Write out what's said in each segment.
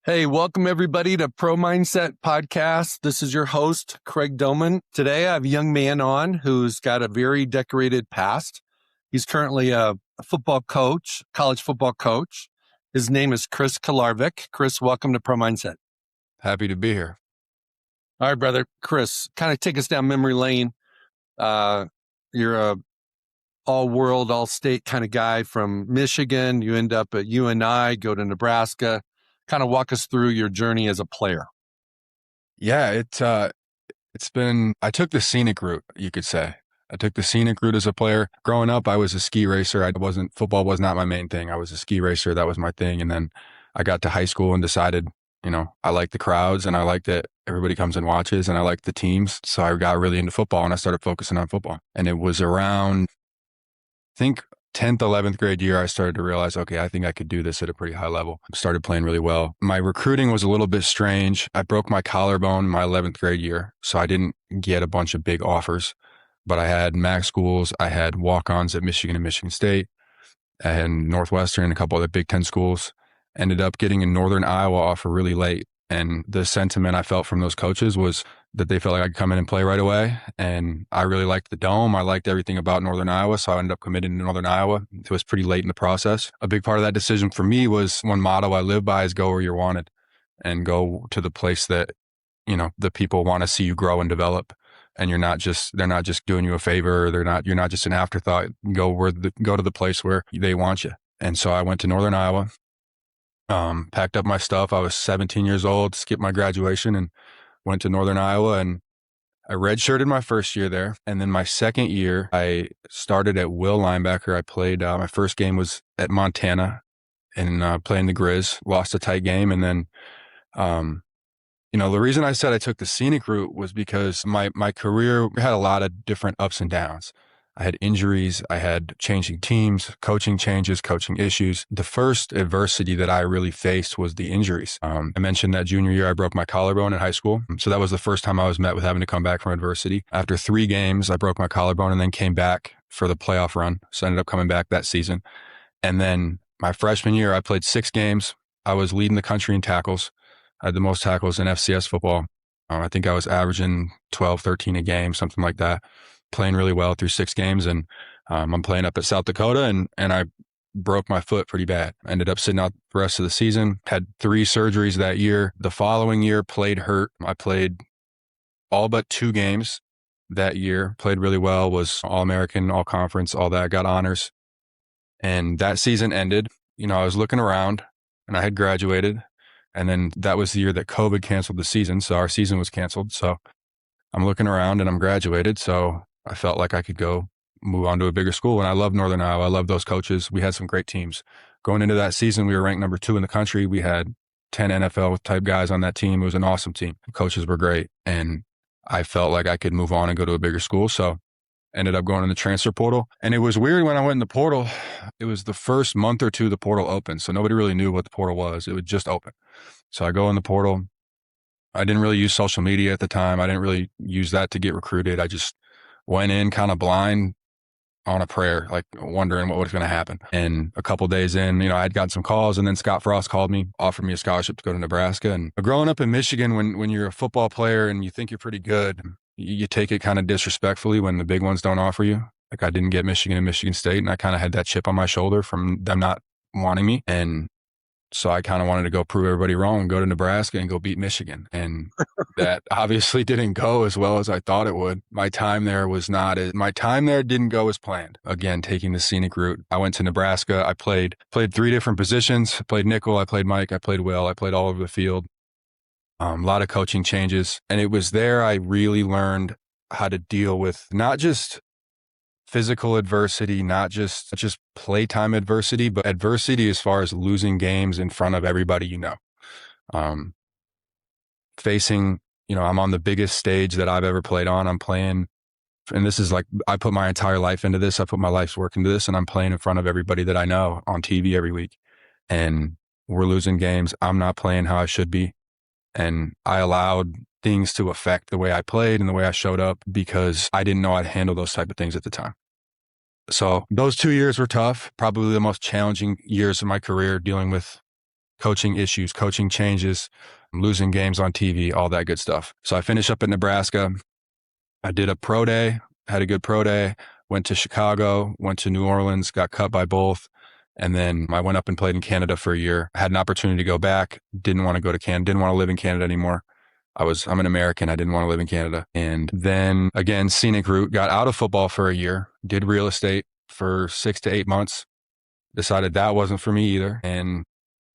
Hey, welcome everybody to Pro Mindset Podcast. This is your host, Craig Domann. Today I have a young man on who's got a very decorated past. He's currently a football coach, college football coach. His name is Chris Kolarvik. Chris, welcome to Pro Mindset. Happy to be here. All right, brother. Chris, kind of take us down memory lane. You're a all-world, all-state kind of guy from Michigan. You end up at UNI, go to Nebraska. Kind of walk us through your journey as a player. Yeah, it's been, I took the scenic route, you could say. I took the scenic route as a player. Growing up, I was a ski racer. Football was not my main thing. I was a ski racer. That was my thing. And then I got to high school and decided, I like the crowds and I like that everybody comes and watches and I like the teams. So I got really into football and I started focusing on football. And it was around, I think, 10th, 11th grade year, I started to realize, okay, I think I could do this at a pretty high level. Started playing really well. My recruiting was a little bit strange. I broke my collarbone in my 11th grade year, so I didn't get a bunch of big offers, but I had MAC schools. I had walk-ons at Michigan and Michigan State. I had Northwestern and a couple other Big Ten schools. Ended up getting a Northern Iowa offer really late. And the sentiment I felt from those coaches was that they felt like I could come in and play right away. And I really liked the dome. I liked everything about Northern Iowa. So I ended up committing to Northern Iowa. It was pretty late in the process. A big part of that decision for me was one motto I live by is go where you're wanted and go to the place that, the people want to see you grow and develop. And they're not just doing you a favor. Or you're not just an afterthought. Go to the place where they want you. And so I went to Northern Iowa. Packed up my stuff. I was 17 years old, skipped my graduation and went to Northern Iowa, and I redshirted my first year there. And then my second year, I started at will linebacker. I played, my first game was at Montana and playing the Grizz, lost a tight game. And then, the reason I said I took the scenic route was because my career had a lot of different ups and downs. I had injuries, I had changing teams, coaching changes, coaching issues. The first adversity that I really faced was the injuries. I mentioned that junior year, I broke my collarbone in high school. So that was the first time I was met with having to come back from adversity. After 3 games, I broke my collarbone and then came back for the playoff run. So I ended up coming back that season. And then my freshman year, I played 6 games. I was leading the country in tackles. I had the most tackles in FCS football. I think I was averaging 12, 13 a game, something like that. Playing really well through 6 games. And I'm playing up at South Dakota and I broke my foot pretty bad. I ended up sitting out the rest of the season, had 3 surgeries that year. The following year played hurt. I played all but 2 games that year, played really well, was All-American, All-Conference, all that, got honors. And that season ended. I was looking around and I had graduated. And then that was the year that COVID canceled the season. So our season was canceled. So I'm looking around and I'm graduated. So I felt like I could go move on to a bigger school. And I love Northern Iowa. I love those coaches. We had some great teams. Going into that season, we were ranked number 2 in the country. We had 10 NFL type guys on that team. It was an awesome team. The coaches were great. And I felt like I could move on and go to a bigger school. So ended up going in the transfer portal. And it was weird when I went in the portal. It was the first month or 2 the portal opened. So nobody really knew what the portal was. It would just open. So I go in the portal. I didn't really use social media at the time. I didn't really use that to get recruited. I just went in kind of blind on a prayer, like wondering what was going to happen. And a couple of days in, I had gotten some calls, and then Scott Frost called me, offered me a scholarship to go to Nebraska. And growing up in Michigan, when you're a football player and you think you're pretty good, you take it kind of disrespectfully when the big ones don't offer you. Like I didn't get Michigan and Michigan State, and I kind of had that chip on my shoulder from them not wanting me. And so I kind of wanted to go prove everybody wrong and go to Nebraska and go beat Michigan. And that obviously didn't go as well as I thought it would. My time there didn't go as planned. Again, taking the scenic route. I went to Nebraska. I played 3 different positions. I played nickel. I played Mike. I played Will. I played all over the field. A lot of coaching changes. And it was there I really learned how to deal with not just physical adversity, not just playtime adversity, but adversity as far as losing games in front of everybody facing, I'm on the biggest stage that I've ever played on. I'm playing, and this is like, I put my entire life into this. I put my life's work into this, and I'm playing in front of everybody that I know on TV every week. And we're losing games. I'm not playing how I should be. And I allowed things to affect the way I played and the way I showed up because I didn't know I'd handle those type of things at the time. So those 2 years were tough, probably the most challenging years of my career, dealing with coaching issues, coaching changes, losing games on TV, all that good stuff. So I finished up at Nebraska. I did a pro day, had a good pro day, went to Chicago, went to New Orleans, got cut by both. And then I went up and played in Canada for a year. Had an opportunity to go back. Didn't want to go to Canada. Didn't want to live in Canada anymore. I'm an American. I didn't want to live in Canada. And then again, scenic route, got out of football for a year, did real estate for 6 to 8 months, decided that wasn't for me either. And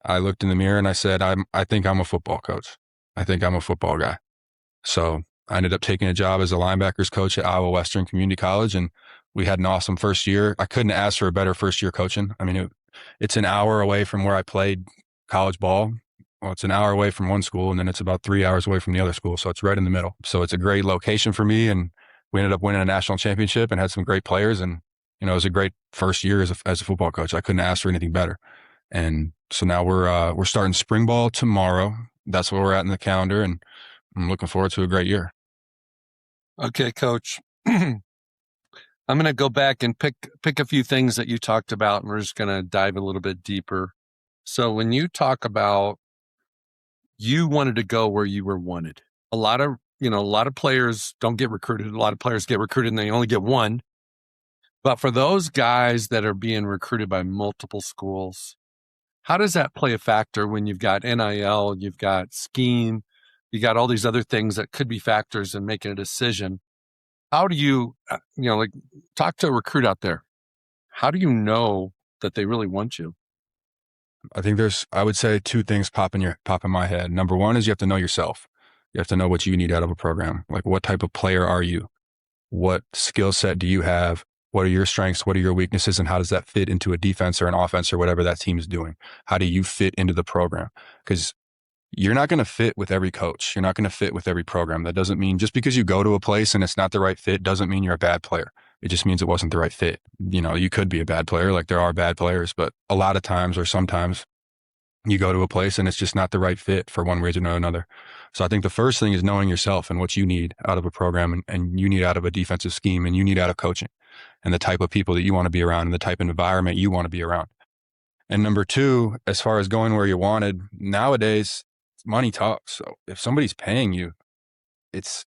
I looked in the mirror and I said, I think I'm a football coach. I think I'm a football guy. So I ended up taking a job as a linebackers coach at Iowa Western Community College. And we had an awesome first year. I couldn't ask for a better first year coaching. I mean, it's an hour away from where I played college ball. Well, it's an hour away from one school, and then it's about 3 hours away from the other school. So it's right in the middle. So it's a great location for me. And we ended up winning a national championship and had some great players. And, it was a great first year as a football coach. I couldn't ask for anything better. And so now we're starting spring ball tomorrow. That's where we're at in the calendar. And I'm looking forward to a great year. Okay, Coach. I'm going to go back and pick a few things that you talked about, and we're just going to dive a little bit deeper. So when you talk about you wanted to go where you were wanted, a lot of players don't get recruited. A lot of players get recruited and they only get one. But for those guys that are being recruited by multiple schools, how does that play a factor when you've got NIL, you've got scheme, you got all these other things that could be factors in making a decision? How do you, talk to a recruit out there? How do you know that they really want you? I think I would say two things pop in my head. Number one is you have to know yourself. You have to know what you need out of a program. Like, what type of player are you? What skill set do you have? What are your strengths? What are your weaknesses? And how does that fit into a defense or an offense or whatever that team is doing? How do you fit into the program? Because you're not going to fit with every coach. You're not going to fit with every program. That doesn't mean just because you go to a place and it's not the right fit doesn't mean you're a bad player. It just means it wasn't the right fit. You could be a bad player, like there are bad players, but a lot of times or sometimes you go to a place and it's just not the right fit for one reason or another. So I think the first thing is knowing yourself and what you need out of a program and you need out of a defensive scheme and you need out of coaching and the type of people that you want to be around and the type of environment you want to be around. And number two, as far as going where you wanted, nowadays, money talks. So if somebody's paying you, it's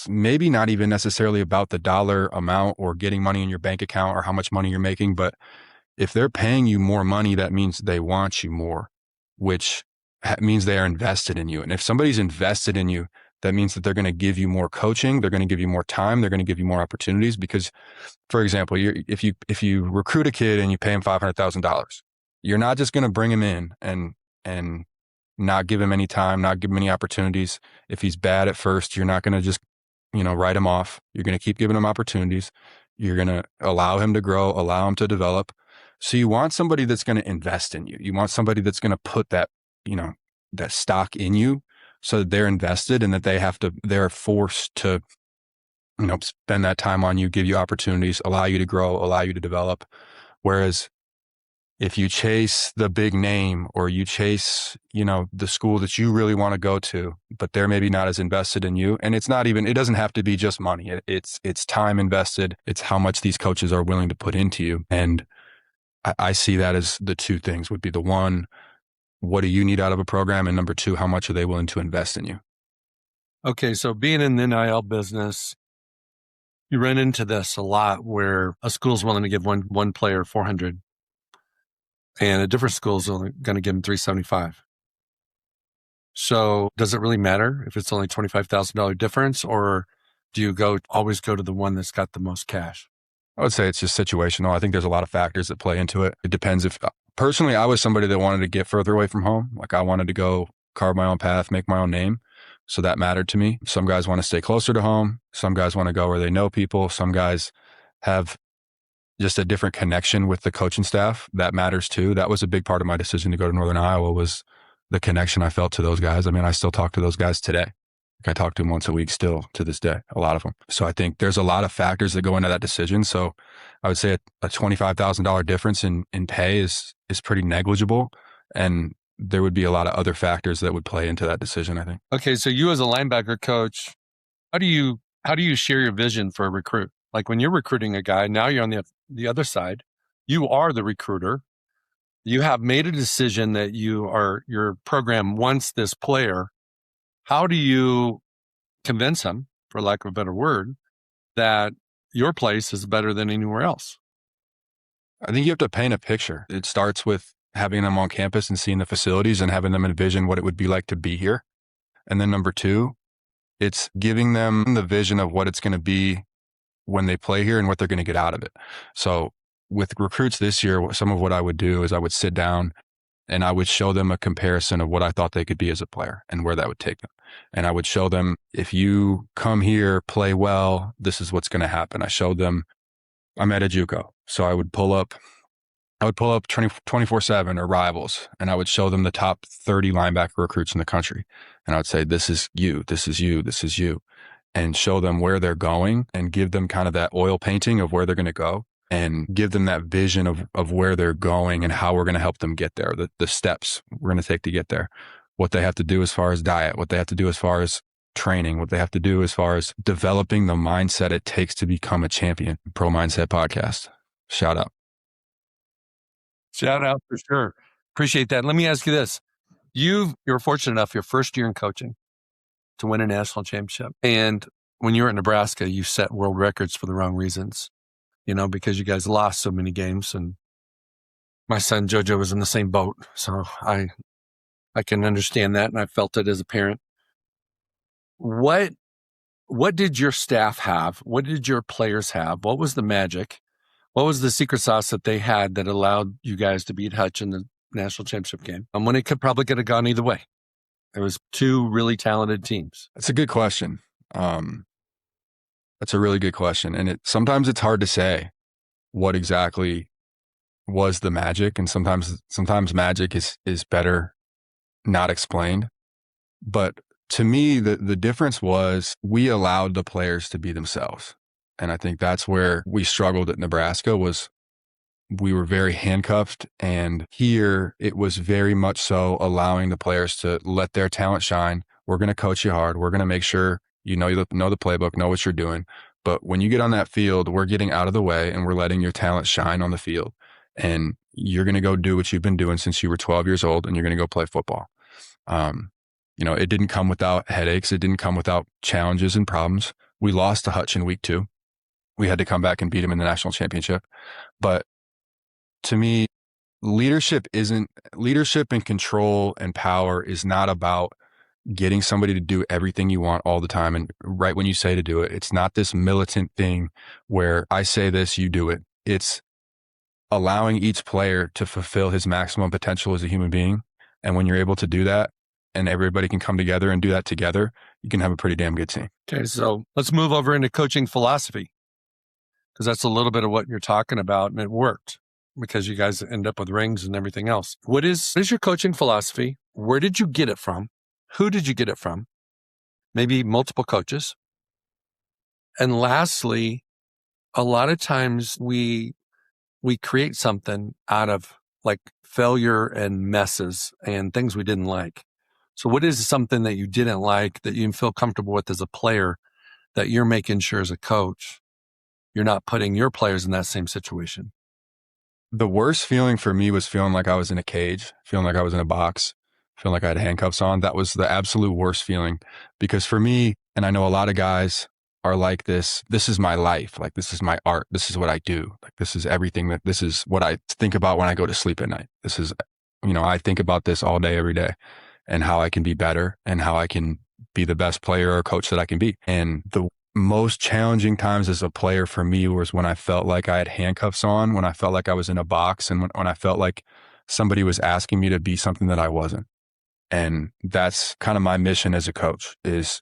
maybe not even necessarily about the dollar amount or getting money in your bank account or how much money you're making, but if they're paying you more money, that means they want you more, which means they are invested in you. And if somebody's invested in you, that means that they're going to give you more coaching, they're going to give you more time, they're going to give you more opportunities. Because, for example, if you recruit a kid and you pay him $500,000, you're not just going to bring him in and not give him any time, not give him any opportunities. If he's bad at first, you're not going to just write him off. You're going to keep giving him opportunities. You're going to allow him to grow, allow him to develop. So you want somebody that's going to invest in you. You want somebody that's going to put that stock in you so that they're invested and that they're forced to, spend that time on you, give you opportunities, allow you to grow, allow you to develop. Whereas if you chase the big name or you chase, the school that you really want to go to, but they're maybe not as invested in you. And it doesn't have to be just money. It's time invested. It's how much these coaches are willing to put into you. And I see that as the two things would be the one, what do you need out of a program? And number two, how much are they willing to invest in you? Okay. So being in the NIL business, you run into this a lot where a school's willing to give one player 400 and a different school is only going to give them 375. So does it really matter if it's only $25,000 difference, or do you always go to the one that's got the most cash? I would say it's just situational. I think there's a lot of factors that play into it. It depends personally, I was somebody that wanted to get further away from home. Like I wanted to go carve my own path, make my own name. So that mattered to me. Some guys want to stay closer to home. Some guys want to go where they know people. Some guys have just a different connection with the coaching staff. That matters too. That was a big part of my decision to go to Northern Iowa, was the connection I felt to those guys. I mean, I still talk to those guys today. I talk to them once a week still to this day, a lot of them. So I think there's a lot of factors that go into that decision. So I would say a $25,000 difference in pay is pretty negligible. And there would be a lot of other factors that would play into that decision, I think. Okay. So you as a linebacker coach, how do you share your vision for a recruit? Like when you're recruiting a guy, now you're on the other side. You are the recruiter. you have made a decision that your program wants this player. How do you convince him, for lack of a better word, that your place is better than anywhere else? I think you have to paint a picture. It starts with having them on campus and seeing the facilities and having them envision what it would be like to be here. And then number two, it's giving them the vision of what it's going to be when they play here and what they're going to get out of it. So with recruits this year, some of what I would do is I would sit down and I would show them a comparison of what I thought they could be as a player and where that would take them. And I would show them, if you come here, play well, this is what's going to happen. I showed them, I'm at a JUCO. So I would pull up 24/7 or Rivals, and I would show them the top 30 linebacker recruits in the country. And I would say, this is you, this is you, this is you, and show them where they're going and give them kind of that oil painting of where they're going to go and give them that vision of where they're going and how we're going to help them get there, the steps we're going to take to get there, what they have to do as far as diet, what they have to do as far as training, what they have to do as far as developing the mindset it takes to become a champion. Pro Mindset Podcast. Shout out. Shout out for sure. Appreciate that. Let me ask you this. You're fortunate enough your first year in coaching to win a national championship. And when you were at Nebraska, you set world records for the wrong reasons, because you guys lost so many games. And my son JoJo was in the same boat. So I can understand that. And I felt it as a parent. What did your staff have? What did your players have? What was the magic? What was the secret sauce that they had that allowed you guys to beat Hutch in the national championship game? When it could have gone either way. It was two really talented teams. That's a good question. That's a really good question. And sometimes it's hard to say what exactly was the magic. And sometimes magic is better not explained. But to me, the difference was we allowed the players to be themselves. And I think that's where we struggled at Nebraska was we were very handcuffed. And here it was very much so allowing the players to let their talent shine. We're going to coach you hard. We're going to make sure you know the playbook, know what you're doing. But when you get on that field, we're getting out of the way and we're letting your talent shine on the field. And you're going to go do what you've been doing since you were 12 years old and you're going to go play football. It didn't come without headaches. It didn't come without challenges and problems. We lost to Hutch in week 2. We had to come back and beat him in the national championship. But to me, leadership and control and power is not about getting somebody to do everything you want all the time. And right when you say to do it, it's not this militant thing where I say this, you do it. It's allowing each player to fulfill his maximum potential as a human being. And when you're able to do that and everybody can come together and do that together, you can have a pretty damn good team. Okay. So let's move over into coaching philosophy, because that's a little bit of what you're talking about, and it worked because you guys end up with rings and everything else. What is your coaching philosophy? Where did you get it from? Who did you get it from? Maybe multiple coaches. And lastly, a lot of times we create something out of like failure and messes and things we didn't like. So what is something that you didn't like that you feel comfortable with as a player that you're making sure as a coach you're not putting your players in that same situation? The worst feeling for me was feeling like I was in a cage, feeling like I was in a box, feeling like I had handcuffs on. That was the absolute worst feeling, because for me, and I know a lot of guys are like this is my life. Like, this is my art. This is what I do. Like, this is everything this is what I think about when I go to sleep at night. This is, I think about this all day, every day, and how I can be better and how I can be the best player or coach that I can be. And the most challenging times as a player for me was when I felt like I had handcuffs on, when I felt like I was in a box, and when I felt like somebody was asking me to be something that I wasn't. And that's kind of my mission as a coach, is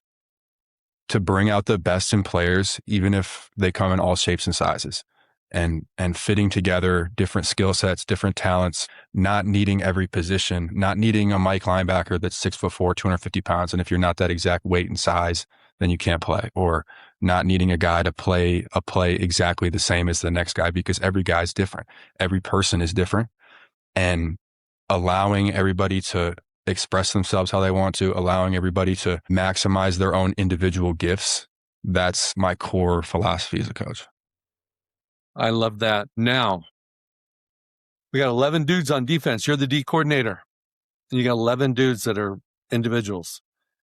to bring out the best in players, even if they come in all shapes and sizes, and fitting together different skill sets, different talents, not needing every position, not needing a Mike linebacker that's 6'4", 250 pounds. And if you're not that exact weight and size, then you can't play, or not needing a guy to play a play exactly the same as the next guy, because every guy's different. Every person is different, and allowing everybody to express themselves how they want to, allowing everybody to maximize their own individual gifts. That's my core philosophy as a coach. I love that. Now, We got 11 dudes on defense. You're the D coordinator. And you got 11 dudes that are individuals,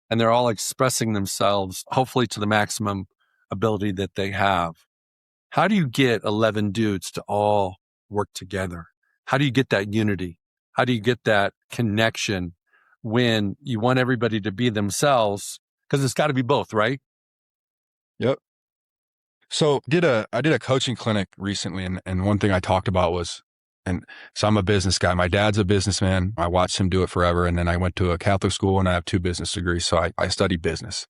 and they're all expressing themselves, hopefully to the maximum ability that they have. How do you get 11 dudes to all work together? How do you get that unity? How do you get that connection when you want everybody to be themselves? Because it's got to be both, right? Yep. So I did a coaching clinic recently, and one thing I talked about was, and so I'm a business guy. My dad's a businessman. I watched him do it forever. And then I went to a Catholic school and I have 2 business degrees. So I studied business.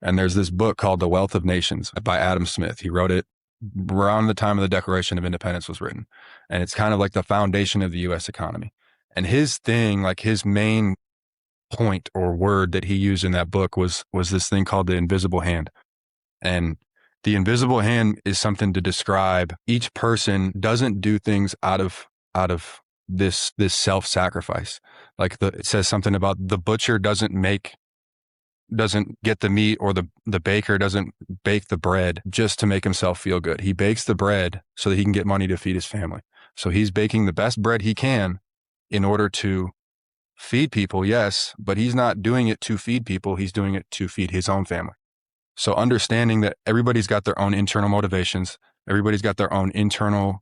And there's this book called The Wealth of Nations by Adam Smith. He wrote it around the time of the Declaration of Independence was written. And it's kind of like the foundation of the U.S. economy. And his thing, like his main point or word that he used in that book was this thing called the invisible hand. And the invisible hand is something to describe each person doesn't do things out of this self-sacrifice. Like it says something about the butcher doesn't get the meat, or the baker doesn't bake the bread just to make himself feel good. He bakes the bread so that he can get money to feed his family. So he's baking the best bread he can in order to feed people, yes, but he's not doing it to feed people. He's doing it to feed his own family. So understanding that everybody's got their own internal motivations, everybody's got their own internal,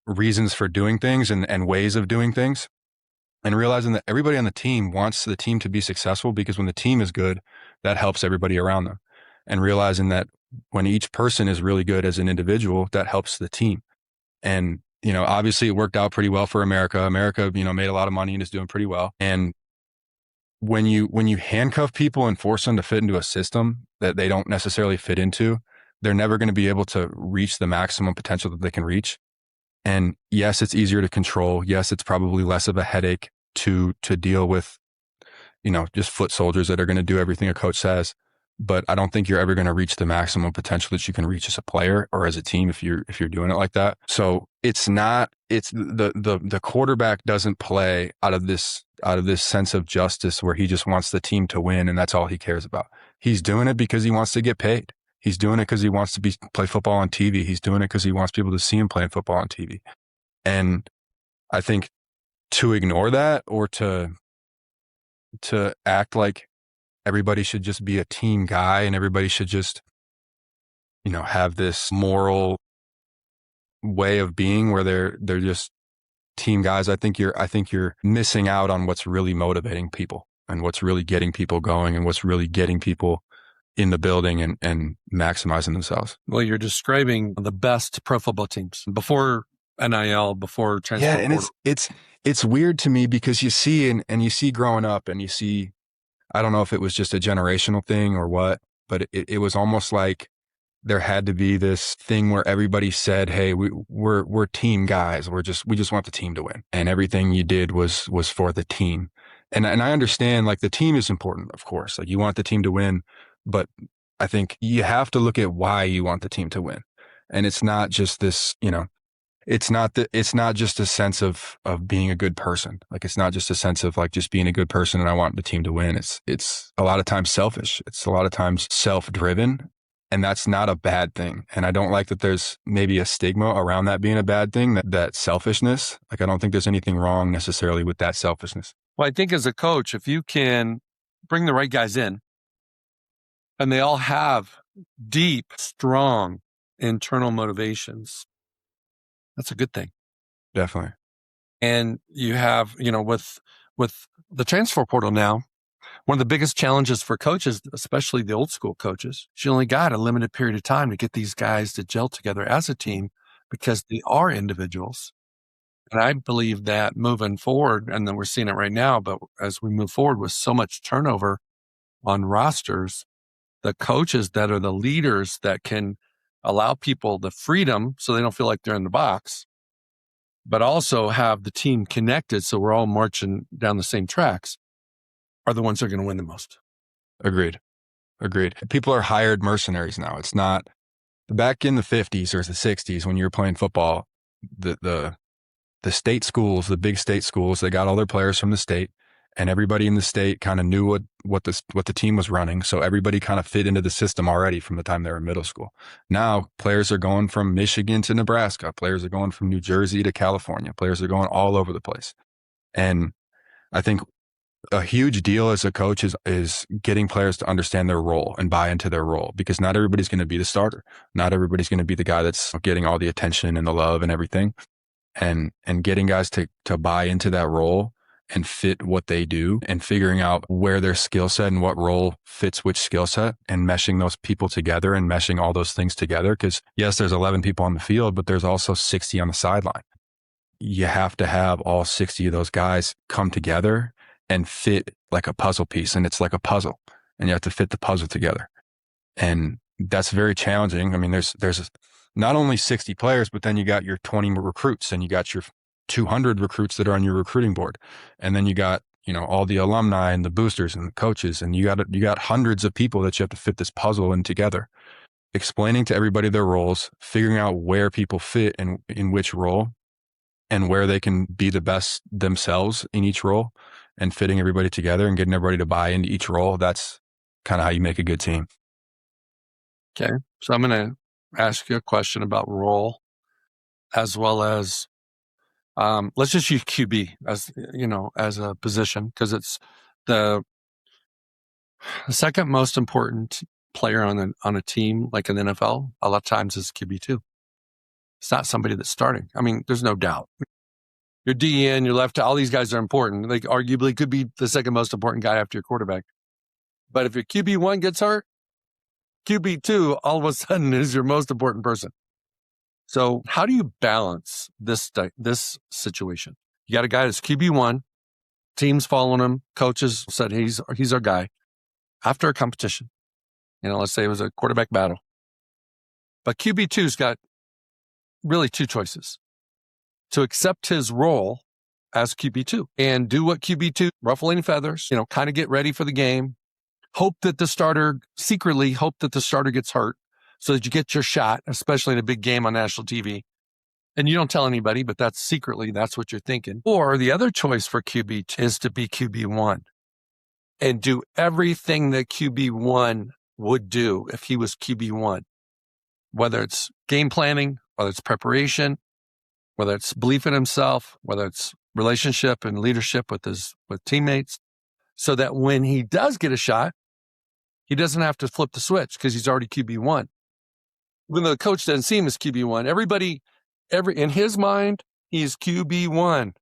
reasons for doing things and ways of doing things, and realizing that everybody on the team wants the team to be successful, because when the team is good, that helps everybody around them. And realizing that when each person is really good as an individual, that helps the team. And, obviously it worked out pretty well for America. America, made a lot of money and is doing pretty well. And when you handcuff people and force them to fit into a system that they don't necessarily fit into, they're never going to be able to reach the maximum potential that they can reach. And yes, it's easier to control. Yes, it's probably less of a headache to deal with, just foot soldiers that are going to do everything a coach says. But I don't think you're ever going to reach the maximum potential that you can reach as a player or as a team if you're doing it like that. So it's the quarterback doesn't play out of this sense of justice where he just wants the team to win and that's all he cares about. He's doing it because he wants to get paid. He's doing it because he wants to play football on TV. He's doing it because he wants people to see him playing football on TV. And I think to ignore that or to act like everybody should just be a team guy and everybody should just, have this moral way of being where they're just team guys. I think you're missing out on what's really motivating people and what's really getting people going and what's really getting people in the building and maximizing themselves. Well, you're describing the best pro football teams before NIL, before transfer. Yeah, and it's weird to me because you see and you see growing up and you see, I don't know if it was just a generational thing or what, but it was almost like there had to be this thing where everybody said, "Hey, we're team guys. We just want the team to win," and everything you did was for the team. And I understand, like, the team is important, of course. Like, you want the team to win, but I think you have to look at why you want the team to win, and it's not just this, It's not just a sense of being a good person. Like, it's not just a sense of like just being a good person and I want the team to win. It's a lot of times selfish. It's a lot of times self-driven, and that's not a bad thing. And I don't like that there's maybe a stigma around that being a bad thing, that selfishness. Like, I don't think there's anything wrong necessarily with that selfishness. Well, I think as a coach, if you can bring the right guys in and they all have deep, strong internal motivations, that's a good thing. Definitely. And you have, with the transfer portal now, one of the biggest challenges for coaches, especially the old school coaches, you only got a limited period of time to get these guys to gel together as a team because they are individuals. And I believe that moving forward, and then we're seeing it right now, but as we move forward with so much turnover on rosters, the coaches that are the leaders that can allow people the freedom so they don't feel like they're in the box, but also have the team connected so we're all marching down the same tracks, are the ones that are going to win the most. Agreed. People are hired mercenaries now. It's not back in the 50s or the 60s when you were playing football, the state schools, the big state schools, they got all their players from the state and everybody in the state kind of knew what the team was running. So everybody kind of fit into the system already from the time they were in middle school. Now players are going from Michigan to Nebraska. Players are going from New Jersey to California. Players are going all over the place. And I think a huge deal as a coach is getting players to understand their role and buy into their role, because not everybody's going to be the starter. Not everybody's going to be the guy that's getting all the attention and the love and everything. And getting guys to buy into that role and fit what they do, and figuring out where their skill set and what role fits which skill set, and meshing those people together and meshing all those things together. Because yes, there's 11 people on the field, but there's also 60 on the sideline. You have to have all 60 of those guys come together and fit like a puzzle piece. And it's like a puzzle, and you have to fit the puzzle together. And that's very challenging. I mean, there's not only 60 players, but then you got your 20 recruits, and you got your 200 recruits that are on your recruiting board. And then you got, all the alumni and the boosters and the coaches, and you got hundreds of people that you have to fit this puzzle in together. Explaining to everybody their roles, figuring out where people fit and in which role, and where they can be the best themselves in each role, and fitting everybody together and getting everybody to buy into each role. That's kind of how you make a good team. Okay. So I'm going to ask you a question about role, as well as, let's just use QB as a position, because it's the second most important player on a team, like in the NFL. A lot of times is QB2. It's not somebody that's starting. I mean, there's no doubt. Your DN, your left, all these guys are important. They arguably could be the second most important guy after your quarterback. But if your QB1 gets hurt, QB2 all of a sudden is your most important person. So how do you balance this situation? You got a guy that's QB1, teams following him, coaches said he's our guy. After a competition, let's say it was a quarterback battle. But QB2's got really two choices: to accept his role as QB2 and do what QB2, ruffling feathers, kind of get ready for the game, secretly hope that the starter gets hurt so that you get your shot, especially in a big game on national TV. And you don't tell anybody, but that's what you're thinking. Or the other choice for QB2 is to be QB1 and do everything that QB1 would do if he was QB1, whether it's game planning, whether it's preparation, whether it's belief in himself, whether it's relationship and leadership with teammates, so that when he does get a shot, he doesn't have to flip the switch because he's already QB1. When the coach doesn't see him as QB1, in his mind, he's QB1.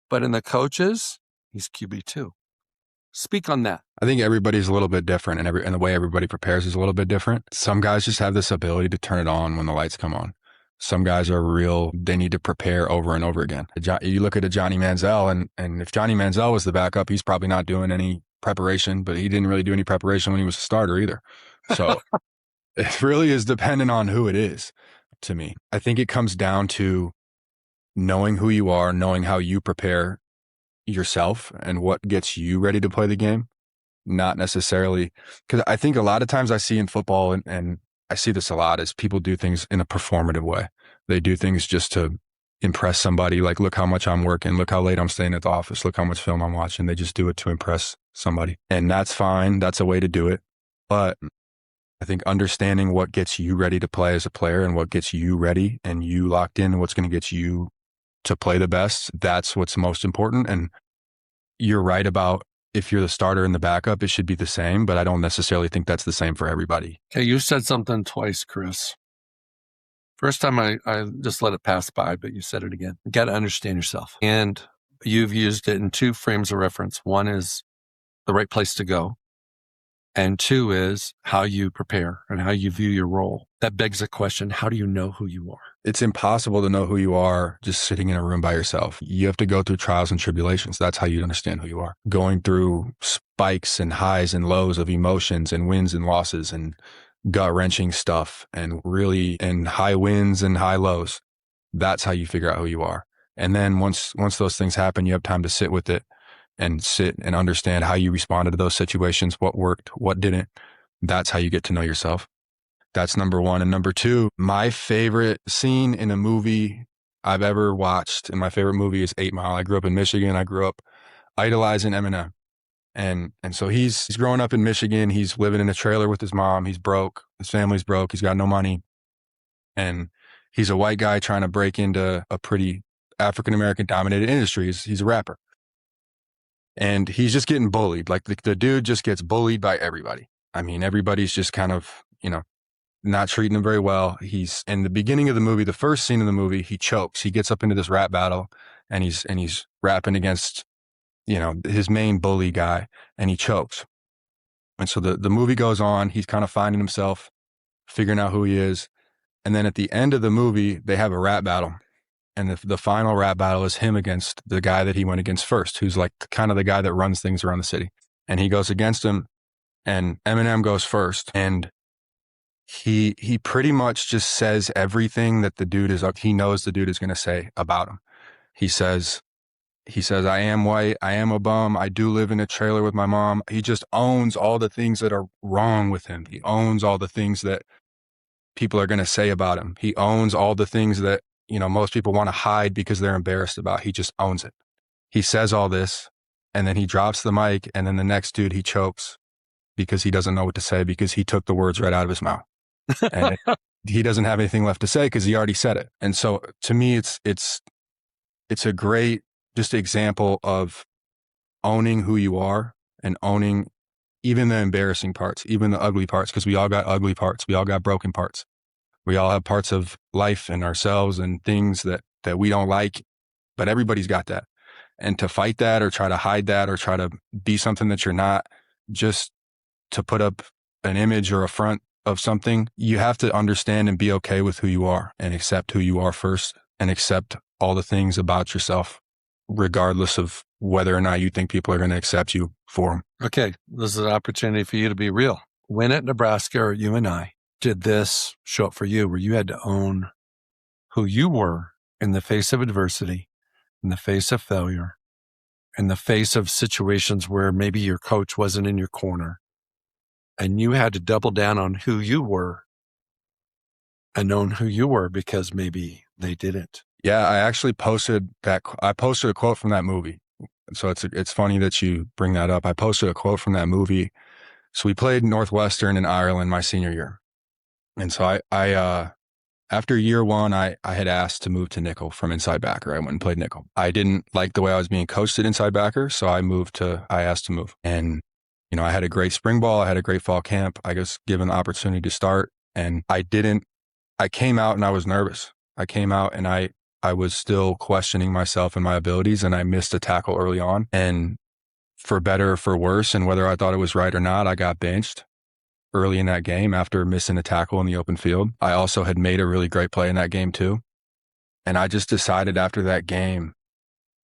But in the coaches, he's QB2. Speak on that. I think everybody's a little bit different, and the way everybody prepares is a little bit different. Some guys just have this ability to turn it on when the lights come on. Some guys are they need to prepare over and over again. You look at a Johnny Manziel, and if Johnny Manziel was the backup, he's probably not doing any preparation, but he didn't really do any preparation when he was a starter either. So it really is dependent on who it is, to me. I think it comes down to knowing who you are, knowing how you prepare yourself and what gets you ready to play the game. Not necessarily, because I think a lot of times I see in football, and I see this a lot, is people do things in a performative way. They do things just to impress somebody, like, look how much I'm working, look how late I'm staying at the office, look how much film I'm watching. They just do it to impress somebody. And that's fine. That's a way to do it. But I think understanding what gets you ready to play as a player and what gets you ready and you locked in, what's going to get you to play the best, that's what's most important. And you're right about, if you're the starter and the backup, it should be the same, but I don't necessarily think that's the same for everybody. Okay, you said something twice, Chris. First time I just let it pass by, but you said it again. You got to understand yourself. And you've used it in two frames of reference. One is the right place to go. And two is how you prepare and how you view your role. That begs a question: how do you know who you are? It's impossible to know who you are just sitting in a room by yourself. You have to go through trials and tribulations. That's how you understand who you are. Going through spikes and highs and lows of emotions and wins and losses and gut-wrenching stuff and high wins and high lows. That's how you figure out who you are. And then once those things happen, you have time to sit with it and understand how you responded to those situations, what worked, what didn't. That's how you get to know yourself. That's number one. And number two, my favorite scene in a movie I've ever watched, and my favorite movie is 8 Mile. I grew up in Michigan. I grew up idolizing Eminem. And so he's growing up in Michigan. He's living in a trailer with his mom. He's broke. His family's broke. He's got no money. And he's a white guy trying to break into a pretty African-American dominated industry. He's a rapper. And he's just getting bullied. Like the dude just gets bullied by everybody. I mean, everybody's just kind of, not treating him very well. He's in the beginning of the movie, the first scene of the movie, he chokes. He gets up into this rap battle and he's rapping against, his main bully guy, and he chokes. And so the movie goes on. He's kind of finding himself, figuring out who he is. And then at the end of the movie, they have a rap battle. And the final rap battle is him against the guy that he went against first, who's like kind of the guy that runs things around the city. And he goes against him, and Eminem goes first. And he pretty much just says everything that he knows the dude is going to say about him. He says, I am white. I am a bum. I do live in a trailer with my mom. He just owns all the things that are wrong with him. He owns all the things that people are going to say about him. He owns all the things that, most people want to hide because they're embarrassed about. He just owns it. He says all this, and then he drops the mic, and then the next dude, he chokes because he doesn't know what to say because he took the words right out of his mouth. And he doesn't have anything left to say because he already said it. And so to me, it's a great just example of owning who you are and owning even the embarrassing parts, even the ugly parts, because we all got ugly parts. We all got broken parts. We all have parts of life and ourselves and things that we don't like, but everybody's got that. And to fight that or try to hide that or try to be something that you're not, just to put up an image or a front of something, you have to understand and be okay with who you are and accept who you are first and accept all the things about yourself, regardless of whether or not you think people are going to accept you for them. Okay, this is an opportunity for you to be real. When at Nebraska, or you and I, did this show up for you where you had to own who you were in the face of adversity, in the face of failure, in the face of situations where maybe your coach wasn't in your corner, and you had to double down on who you were and own who you were because maybe they didn't? Yeah, I actually posted a quote from that movie. So it's funny that you bring that up. I posted a quote from that movie. So we played Northwestern in Ireland my senior year. And so I after year one, I had asked to move to nickel from inside backer. I went and played nickel. I didn't like the way I was being coached at inside backer, so I asked to move. And, I had a great spring ball. I had a great fall camp. I was given the opportunity to start, and I came out and I was nervous. I came out and I was still questioning myself and my abilities, and I missed a tackle early on. And for better or for worse, and whether I thought it was right or not, I got benched early in that game after missing a tackle in the open field. I also had made a really great play in that game too. And I just decided after that game,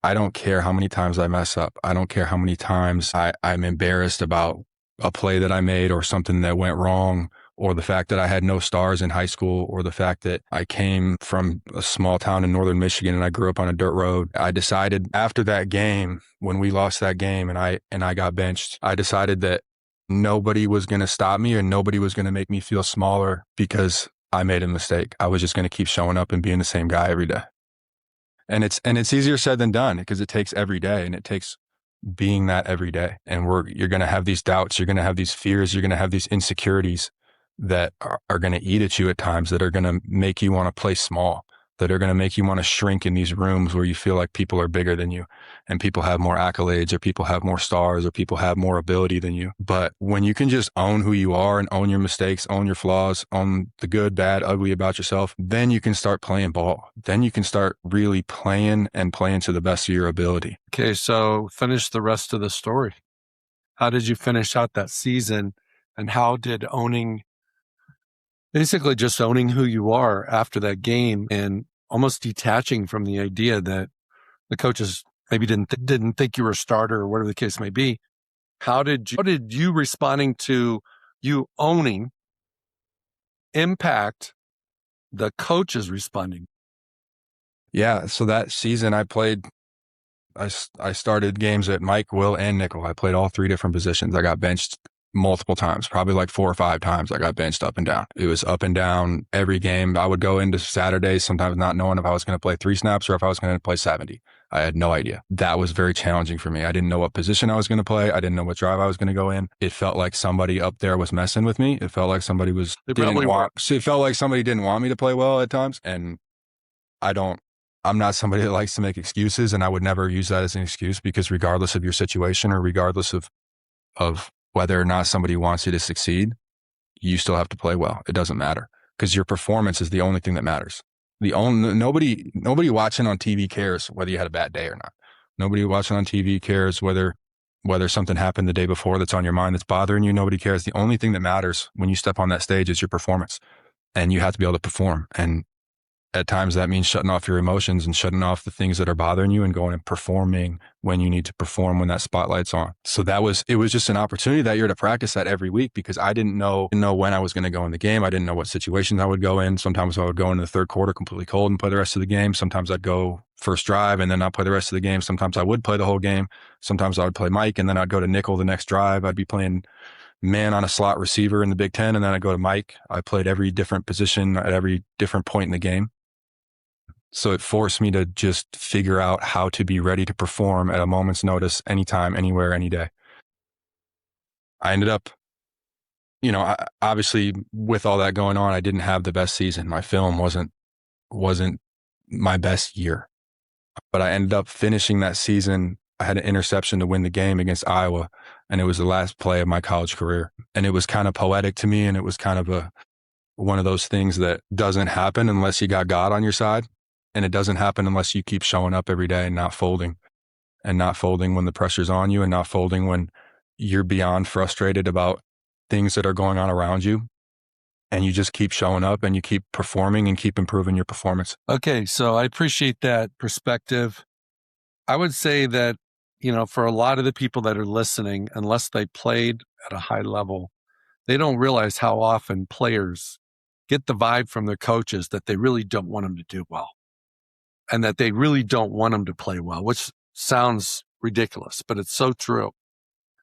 I don't care how many times I mess up. I don't care how many times I'm embarrassed about a play that I made or something that went wrong, or the fact that I had no stars in high school, or the fact that I came from a small town in northern Michigan and I grew up on a dirt road. I decided after that game, when we lost that game and I got benched, I decided that nobody was going to stop me and nobody was going to make me feel smaller because I made a mistake. I was just going to keep showing up and being the same guy every day. And it's easier said than done because it takes every day, and it takes being that every day. And you're going to have these doubts. You're going to have these fears. You're going to have these insecurities that are going to eat at you at times, that are going to make you want to play small, that are going to make you want to shrink in these rooms where you feel like people are bigger than you and people have more accolades or people have more stars or people have more ability than you. But when you can just own who you are and own your mistakes, own your flaws, own the good, bad, ugly about yourself, then you can start playing ball. Then you can start really playing to the best of your ability. Okay, so finish the rest of the story. How did you finish out that season, and how did basically just owning who you are after that game and almost detaching from the idea that the coaches maybe didn't think you were a starter or whatever the case may be. How did you responding to you owning impact the coaches responding? Yeah. So that season I started games at Mike, Will, and nickel. I played all three different positions. I got benched multiple times, probably like 4 or 5 times. I got benched up and down. It was up and down every game. I would go into Saturdays, sometimes not knowing if I was going to play 3 snaps or if I was going to play 70. I had no idea. That was very challenging for me. I didn't know what position I was going to play. I didn't know what drive I was going to go in. It felt like somebody up there was messing with me. It felt like somebody was They probably were. It felt like somebody didn't want me to play well at times. And I'm not somebody that likes to make excuses, and I would never use that as an excuse, because regardless of your situation or regardless of whether or not somebody wants you to succeed, you still have to play well. It doesn't matter, because your performance is the only thing that matters. Nobody watching on TV cares whether you had a bad day or not. Nobody watching on TV cares whether something happened the day before that's on your mind that's bothering you. Nobody cares. The only thing that matters when you step on that stage is your performance, and you have to be able to perform. And at times that means shutting off your emotions and shutting off the things that are bothering you and going and performing when you need to perform when that spotlight's on. So it was just an opportunity that year to practice that every week, because I didn't know when I was going to go in the game. I didn't know what situations I would go in. Sometimes I would go into the third quarter completely cold and play the rest of the game. Sometimes I'd go first drive and then not play the rest of the game. Sometimes I would play the whole game. Sometimes I would play Mike and then I'd go to nickel the next drive. I'd be playing man on a slot receiver in the Big Ten, and then I'd go to Mike. I played every different position at every different point in the game. So it forced me to just figure out how to be ready to perform at a moment's notice, anytime, anywhere, any day. I ended up, obviously with all that going on, I didn't have the best season. My film wasn't my best year, but I ended up finishing that season. I had an interception to win the game against Iowa, and it was the last play of my college career. And it was kind of poetic to me, and it was kind of one of those things that doesn't happen unless you got God on your side. And it doesn't happen unless you keep showing up every day and not folding when the pressure's on you, and not folding when you're beyond frustrated about things that are going on around you. And you just keep showing up and you keep performing and keep improving your performance. Okay. So I appreciate that perspective. I would say that, for a lot of the people that are listening, unless they played at a high level, they don't realize how often players get the vibe from their coaches that they really don't want them to do well, and that they really don't want them to play well, which sounds ridiculous, but it's so true,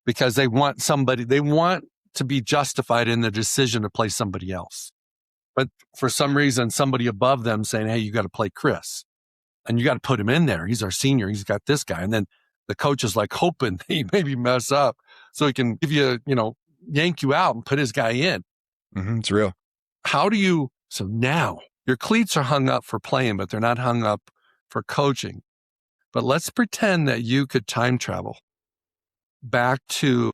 because they want to be justified in their decision to play somebody else. But for some reason, somebody above them saying, hey, you got to play Chris, and you got to put him in there. He's our senior. He's got this guy. And then the coach is like hoping he maybe mess up so he can give you, yank you out and put his guy in. Mm-hmm, it's real. So now your cleats are hung up for playing, but they're not hung up for coaching. But let's pretend that you could time travel back to,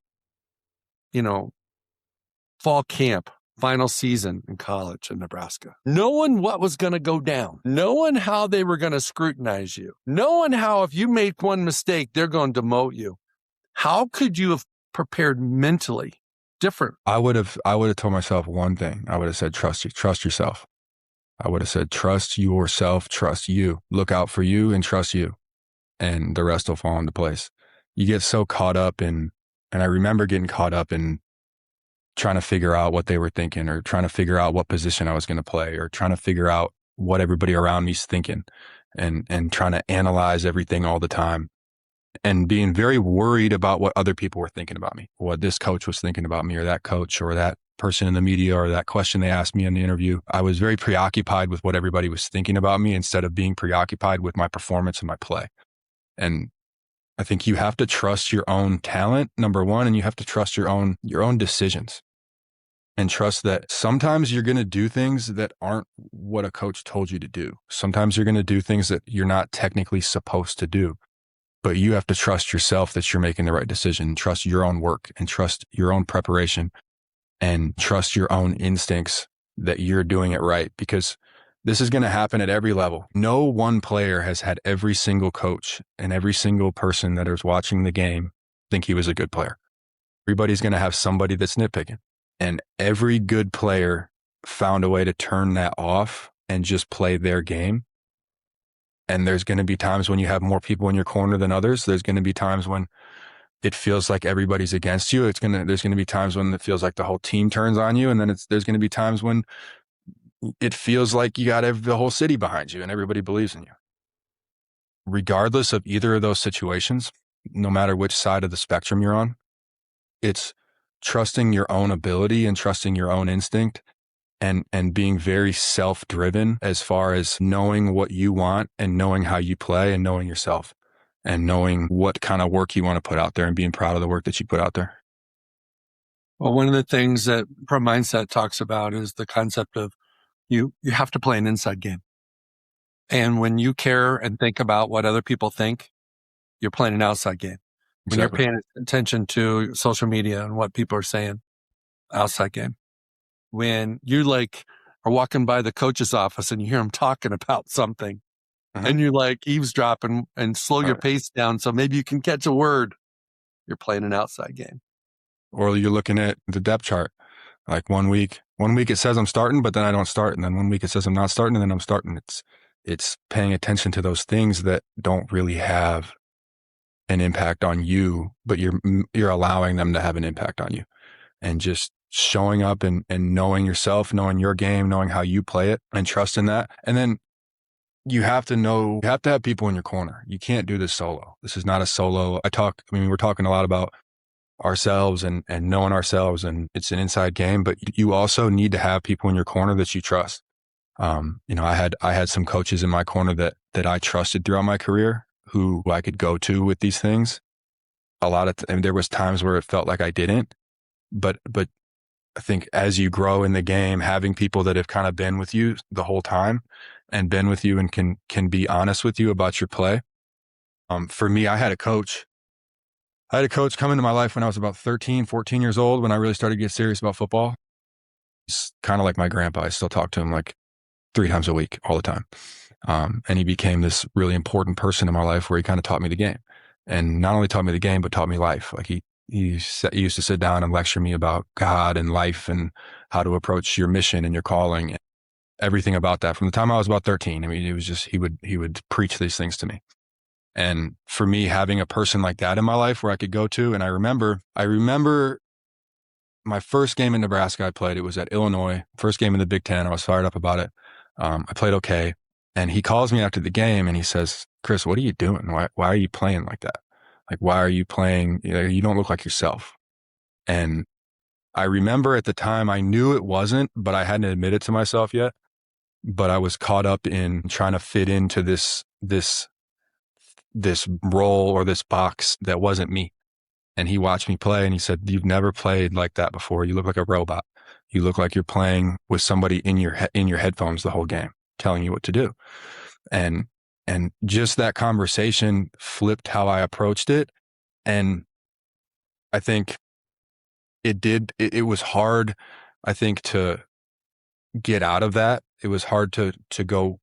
fall camp, final season in college in Nebraska. Knowing what was going to go down, knowing how they were going to scrutinize you, knowing how if you make one mistake, they're going to demote you. How could you have prepared mentally different? I would have told myself one thing. I would have said, trust yourself. I would have said, trust yourself, trust you, look out for you and trust you, and the rest will fall into place. You get so caught up and I remember getting caught up in trying to figure out what they were thinking, or trying to figure out what position I was going to play, or trying to figure out what everybody around me's thinking, and trying to analyze everything all the time, and being very worried about what other people were thinking about me, what this coach was thinking about me, or that coach, or that person in the media, or that question they asked me in the interview. I was very preoccupied with what everybody was thinking about me instead of being preoccupied with my performance and my play. And I think you have to trust your own talent, number one, and you have to trust your own decisions, and trust that sometimes you're going to do things that aren't what a coach told you to do. Sometimes you're going to do things that you're not technically supposed to do, but you have to trust yourself that you're making the right decision, trust your own work, and trust your own preparation, and trust your own instincts that you're doing it right, because this is going to happen at every level. No one player has had every single coach and every single person that is watching the game think he was a good player. Everybody's going to have somebody that's nitpicking, and every good player found a way to turn that off and just play their game. And there's going to be times when you have more people in your corner than others. There's going to be times when it feels like everybody's against you. There's going to be times when it feels like the whole team turns on you. And then there's going to be times when it feels like you got the whole city behind you and everybody believes in you. Regardless of either of those situations, no matter which side of the spectrum you're on, it's trusting your own ability and trusting your own instinct, and being very self-driven as far as knowing what you want and knowing how you play and knowing yourself. and knowing what kind of work you want to put out there and being proud of the work that you put out there. Well, one of the things that Pro Mindset talks about is the concept of you have to play an inside game. And when you care and think about what other people think, you're playing an outside game. When Exactly. you're paying attention to social media and what people are saying, outside game. When you are walking by the coach's office and you hear him talking about something and you eavesdrop and slow your pace down so maybe you can catch a word, you're playing an outside game. Or you're looking at the depth chart. Like one week it says I'm starting, but then I don't start. And then one week it says I'm not starting and then I'm starting. It's paying attention to those things that don't really have an impact on you, but you're allowing them to have an impact on you. And just showing up and knowing yourself, knowing your game, knowing how you play it and trusting that. And then you have to have people in your corner. You can't do this solo. This is not a solo. We're talking a lot about ourselves and knowing ourselves, and it's an inside game, but you also need to have people in your corner that you trust. I had some coaches in my corner that I trusted throughout my career who I could go to with these things. There was times where it felt like I didn't, but I think as you grow in the game, having people that have kind of been with you the whole time and been with you and can be honest with you about your play. For me, I had a coach come into my life when I was about 13, 14 years old, when I really started to get serious about football. He's kind of like my grandpa. I still talk to him like 3 times a week, all the time. And he became this really important person in my life where he kind of taught me the game. And not only taught me the game, but taught me life. Like he used to sit down and lecture me about God and life and how to approach your mission and your calling, everything about that. From the time I was about 13, it was just, he would preach these things to me. And for me, having a person like that in my life where I could go to, and I remember my first game in Nebraska I played, it was at Illinois, first game in the Big Ten. I was fired up about it. I played okay. And he calls me after the game and he says, "Chris, what are you doing? Why are you playing like that? Like, why are you playing? You don't look like yourself." And I remember at the time, I knew it wasn't, but I hadn't admitted to myself yet. But I was caught up in trying to fit into this role or this box that wasn't me. And he watched me play and he said, "You've never played like that before. You look like a robot. You look like you're playing with somebody in your headphones the whole game, telling you what to do." And just that conversation flipped how I approached it. And I think it was hard, I think, to get out of that. It was hard to go,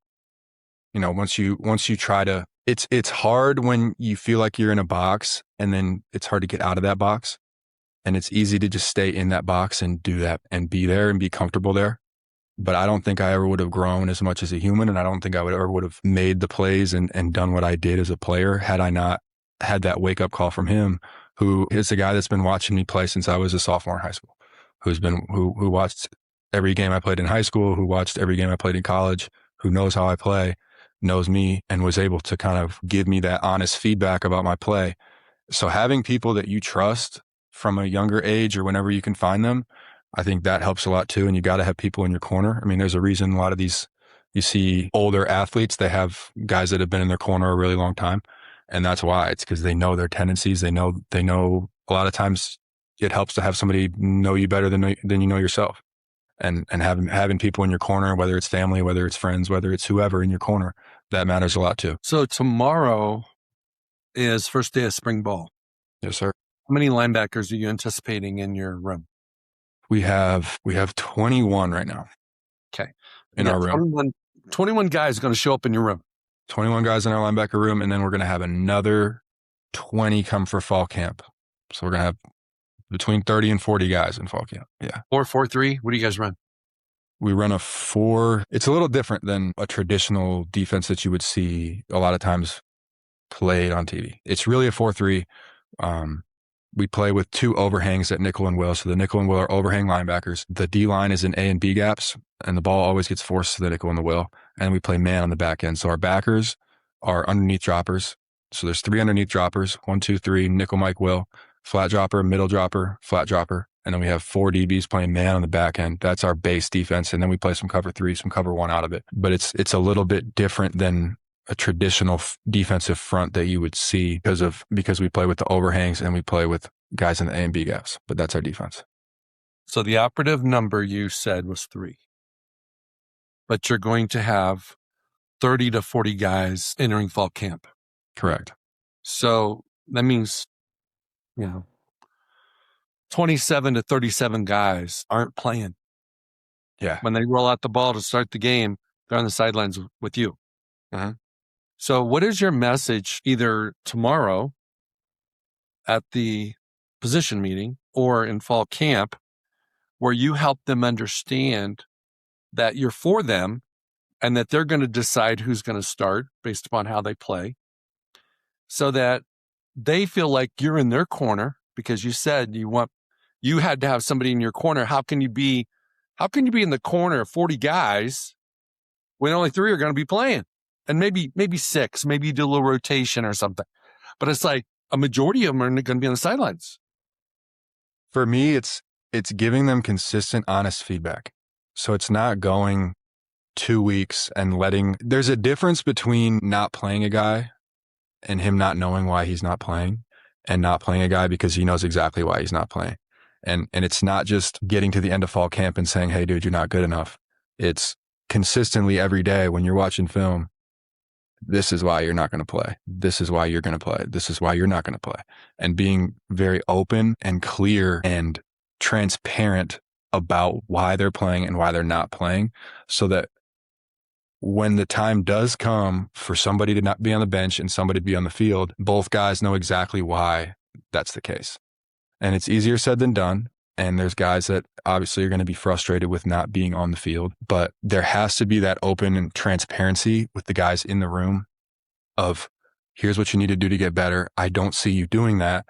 once you try to, it's hard when you feel like you're in a box and then it's hard to get out of that box. And it's easy to just stay in that box and do that and be there and be comfortable there. But I don't think I ever would have grown as much as a human. And I don't think I would have made the plays and done what I did as a player had I not had that wake up call from him, who is the guy that's been watching me play since I was a sophomore in high school, who watched every game I played in high school, who watched every game I played in college, who knows how I play, knows me, and was able to kind of give me that honest feedback about my play. So having people that you trust from a younger age or whenever you can find them, I think that helps a lot too. And you got to have people in your corner. I mean, there's a reason a lot of these, you see older athletes, they have guys that have been in their corner a really long time. And that's why. It's because they know their tendencies. They know a lot of times it helps to have somebody know you better than you know yourself. And having people in your corner, whether it's family, whether it's friends, whether it's whoever in your corner, that matters a lot too. So tomorrow is first day of spring ball. Yes, sir. How many linebackers are you anticipating in your room? We have 21 right now. Okay. In our room. 21 guys are going to show up in your room. 21 guys in our linebacker room, and then we're going to have another 20 come for fall camp. So we're going to have between 30 and 40 guys in fall camp. Yeah. 4-4-3. What do you guys run? We run a 4. It's a little different than a traditional defense that you would see a lot of times played on TV. It's really a 4-3. We play with 2 overhangs at nickel and will. So the nickel and will are overhang linebackers. The D line is in A and B gaps, and the ball always gets forced to the nickel and the will. And we play man on the back end. So our backers are underneath droppers. So there's 3 underneath droppers, 1, 2, 3, nickel, Mike, will, flat dropper, middle dropper, flat dropper. And then we have 4 DBs playing man on the back end. That's our base defense. And then we play some cover 3, some cover 1 out of it. But it's a little bit different than a traditional defensive front that you would see because we play with the overhangs and we play with guys in the A and B gaps, but that's our defense. So the operative number you said was 3, but you're going to have 30 to 40 guys entering fall camp. Correct. So that means, 27 to 37 guys aren't playing. Yeah. When they roll out the ball to start the game, they're on the sidelines with you. Uh-huh. So what is your message either tomorrow at the position meeting or in fall camp where you help them understand that you're for them and that they're going to decide who's going to start based upon how they play so that they feel like you're in their corner because you said you had to have somebody in your corner. How can you be in the corner of 40 guys when only 3 are going to be playing? And maybe 6, maybe you do a little rotation or something. But it's like a majority of them are going to be on the sidelines. For me, it's giving them consistent, honest feedback. So it's not going 2 weeks and there's a difference between not playing a guy and him not knowing why he's not playing and not playing a guy because he knows exactly why he's not playing. And it's not just getting to the end of fall camp and saying, hey, dude, you're not good enough. It's consistently every day when you're watching film, this is why you're not going to play. This is why you're going to play. This is why you're not going to play. And being very open and clear and transparent about why they're playing and why they're not playing so that when the time does come for somebody to not be on the bench and somebody to be on the field, both guys know exactly why that's the case. And it's easier said than done. And there's guys that obviously are going to be frustrated with not being on the field, but there has to be that open and transparency with the guys in the room of here's what you need to do to get better. I don't see you doing that,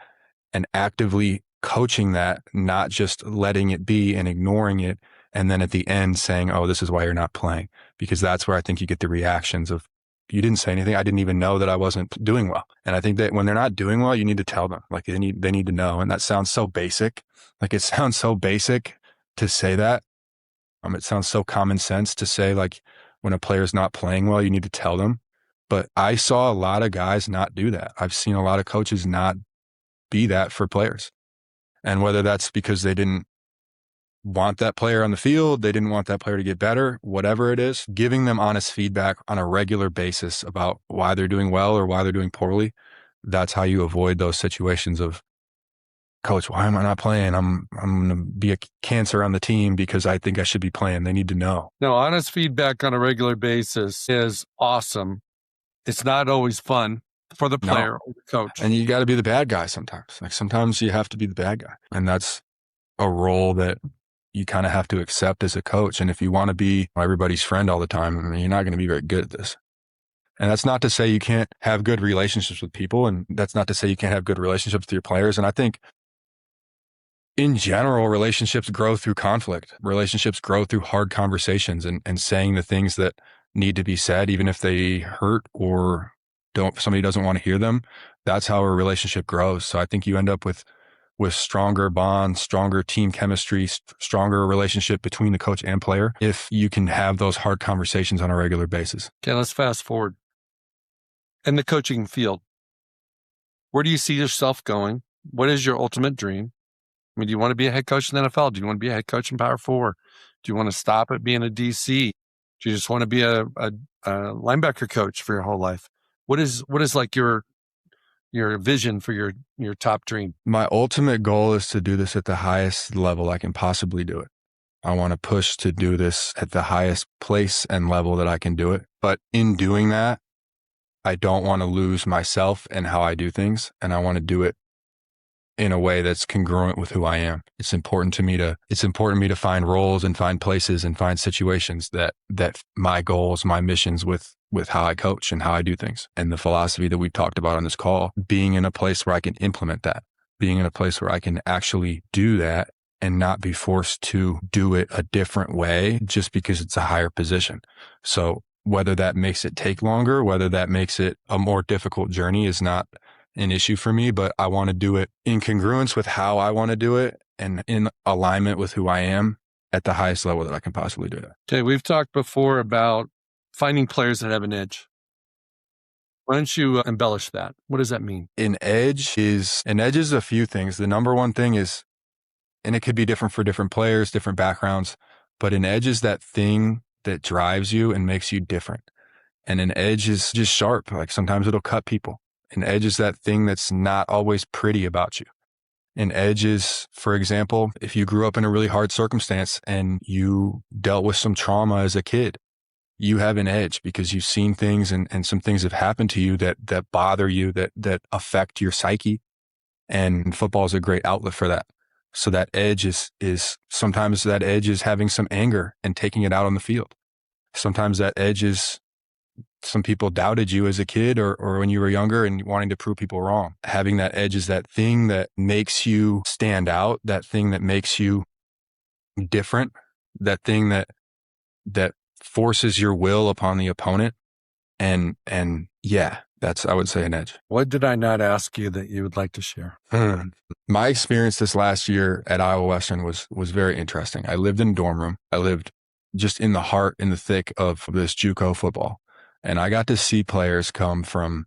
and actively coaching that, not just letting it be and ignoring it. And then at the end saying, oh, this is why you're not playing, because that's where I think you get the reactions of, you didn't say anything. I didn't even know that I wasn't doing well. And I think that when they're not doing well, you need to tell them, like they need to know. And that sounds so basic. Like it sounds so basic to say that. It sounds so common sense to say, like, when a player's not playing well, you need to tell them. But I saw a lot of guys not do that. I've seen a lot of coaches not be that for players. And whether that's because they didn't want that player on the field, they didn't want that player to get better, whatever it is, giving them honest feedback on a regular basis about why they're doing well or why they're doing poorly. That's how you avoid those situations of, coach, why am I not playing? I'm going to be a cancer on the team because I think I should be playing. They need to know. No, honest feedback on a regular basis is awesome. It's not always fun for the player or the coach. And you got to be the bad guy sometimes. Like sometimes you have to be the bad guy. And that's a role that you kind of have to accept as a coach. And if you want to be everybody's friend all the time, I mean, you're not going to be very good at this. And that's not to say you can't have good relationships with people. And that's not to say you can't have good relationships with your players. And I think in general, relationships grow through conflict. Relationships grow through hard conversations and saying the things that need to be said, even if they hurt or somebody doesn't want to hear them. That's how a relationship grows. So I think you end up with stronger bonds, stronger team chemistry, stronger relationship between the coach and player if you can have those hard conversations on a regular basis. Okay, let's fast forward. In the coaching field, where do you see yourself going? What is your ultimate dream? I mean, do you want to be a head coach in the NFL? Do you want to be a head coach in Power 4? Do you want to stop at being a DC? Do you just want to be a linebacker coach for your whole life? What is like your vision for your top dream? My ultimate goal is to do this at the highest level I can possibly do it. I want to push to do this at the highest place and level that I can do it. But in doing that, I don't want to lose myself and how I do things. And I want to do it in a way that's congruent with who I am. It's important to me to find roles and find places and find situations that my goals, my missions with how I coach and how I do things. And the philosophy that we've talked about on this call, being in a place where I can implement that, being in a place where I can actually do that and not be forced to do it a different way just because it's a higher position. So whether that makes it take longer, whether that makes it a more difficult journey is not an issue for me, but I want to do it in congruence with how I want to do it and in alignment with who I am at the highest level that I can possibly do it. Okay, we've talked before about finding players that have an edge. Why don't you embellish that? What does that mean? An edge is a few things. The number one thing is, and it could be different for different players, different backgrounds, but an edge is that thing that drives you and makes you different. And an edge is just sharp. Like sometimes it'll cut people. An edge is that thing that's not always pretty about you. An edge is, for example, if you grew up in a really hard circumstance and you dealt with some trauma as a kid, you have an edge because you've seen things and some things have happened to you that bother you, that affect your psyche. And football is a great outlet for that. So that edge is sometimes that edge is having some anger and taking it out on the field. Sometimes that edge is some people doubted you as a kid or when you were younger and wanting to prove people wrong. Having that edge is that thing that makes you stand out, that thing that makes you different, that thing that forces your will upon the opponent. And yeah, that's, I would say, an edge. What did I not ask you that you would like to share? My experience this last year at Iowa Western was very interesting. I lived in a dorm room. I lived just in the heart, in the thick of this JUCO football. And I got to see players come from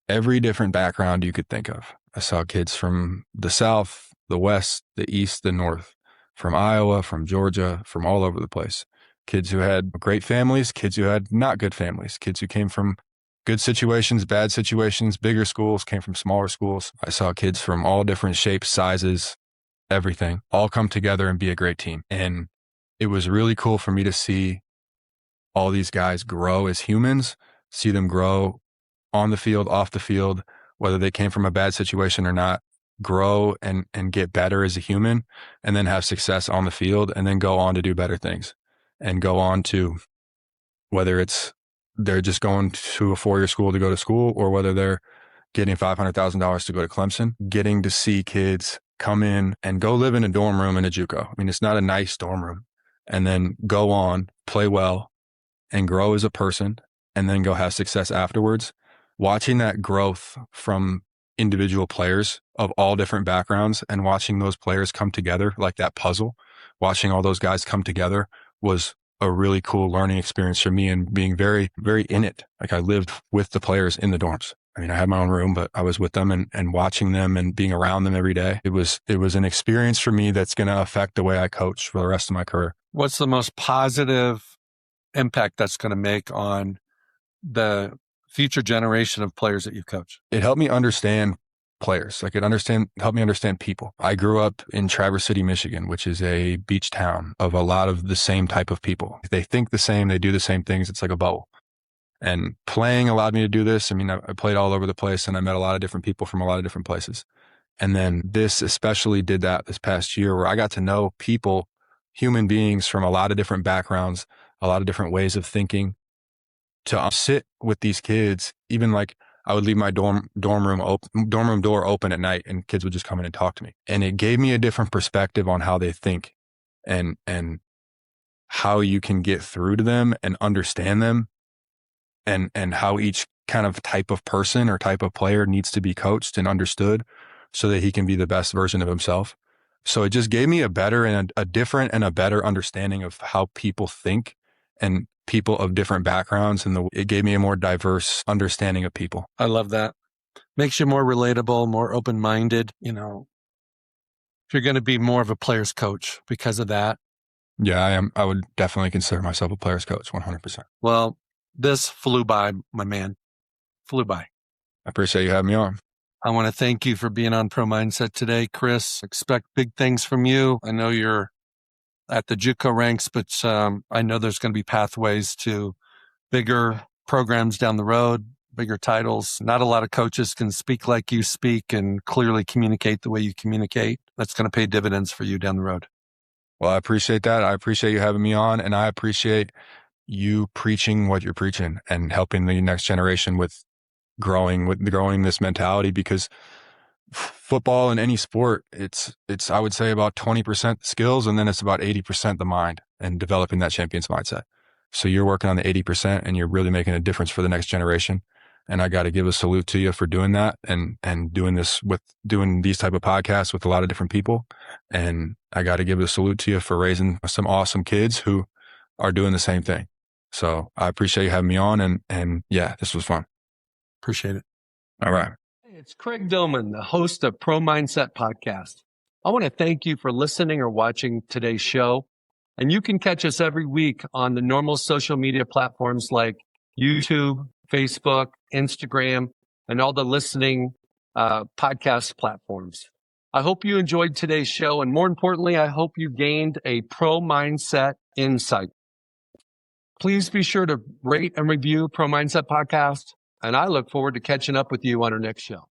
every different background you could think of. I saw kids from the South, the West, the East, the North, from Iowa, from Georgia, from all over the place. Kids who had great families, kids who had not good families, kids who came from good situations, bad situations, bigger schools, came from smaller schools. I saw kids from all different shapes, sizes, everything, all come together and be a great team. And it was really cool for me to see all these guys grow as humans, see them grow on the field, off the field, whether they came from a bad situation or not, grow and get better as a human, and then have success on the field, and then go on to do better things and go on to, whether it's they're just going to a 4-year school to go to school, or whether they're getting $500,000 to go to Clemson, getting to see kids come in and go live in a dorm room in a JUCO. I mean, it's not a nice dorm room, and then go on, play well, and grow as a person, and then go have success afterwards. Watching that growth from individual players of all different backgrounds and watching those players come together like that puzzle, watching all those guys come together was a really cool learning experience for me, and being very, very in it. Like I lived with the players in the dorms. I mean, I had my own room, but I was with them and watching them and being around them every day. It was an experience for me that's going to affect the way I coach for the rest of my career. What's the most positive impact that's going to make on the future generation of players that you coach? It helped me understand players. Like helped me understand people. I grew up in Traverse City, Michigan, which is a beach town of a lot of the same type of people. They think the same, they do the same things. It's like a bubble. And playing allowed me to do this. I mean, I played all over the place and I met a lot of different people from a lot of different places. And then this especially did that this past year, where I got to know people, human beings from a lot of different backgrounds, a lot of different ways of thinking, to sit with these kids. Even like I would leave my dorm room door open at night, and kids would just come in and talk to me. And it gave me a different perspective on how they think and how you can get through to them and understand them, and how each kind of type of person or type of player needs to be coached and understood so that he can be the best version of himself. So it just gave me a better and a different and a better understanding of how people think and people of different backgrounds. And it gave me a more diverse understanding of people. I love that. Makes you more relatable, more open-minded. You know, if you're going to be more of a player's coach because of that. Yeah, I am. I would definitely consider myself a player's coach, 100%. Well, this flew by, my man. Flew by. I appreciate you having me on. I want to thank you for being on Pro Mindset today, Chris. Expect big things from you. I know you're at the JUCO ranks, but I know there's going to be pathways to bigger programs down the road, bigger titles. Not a lot of coaches can speak like you speak and clearly communicate the way you communicate. That's going to pay dividends for you down the road. Well, I appreciate that. I appreciate you having me on, and I appreciate you preaching what you're preaching and helping the next generation with growing this mentality, because football and any sport, it's I would say about 20% skills, and then it's about 80% the mind and developing that champion's mindset. So you're working on the 80% and you're really making a difference for the next generation. And I got to give a salute to you for doing that and doing these type of podcasts with a lot of different people. And I got to give a salute to you for raising some awesome kids who are doing the same thing. So I appreciate you having me on, and yeah, this was fun. Appreciate it. All right. Hey, it's Craig Domann, the host of Pro Mindset Podcast. I want to thank you for listening or watching today's show. And you can catch us every week on the normal social media platforms like YouTube, Facebook, Instagram, and all the listening podcast platforms. I hope you enjoyed today's show. And more importantly, I hope you gained a pro mindset insight. Please be sure to rate and review Pro Mindset Podcast. And I look forward to catching up with you on our next show.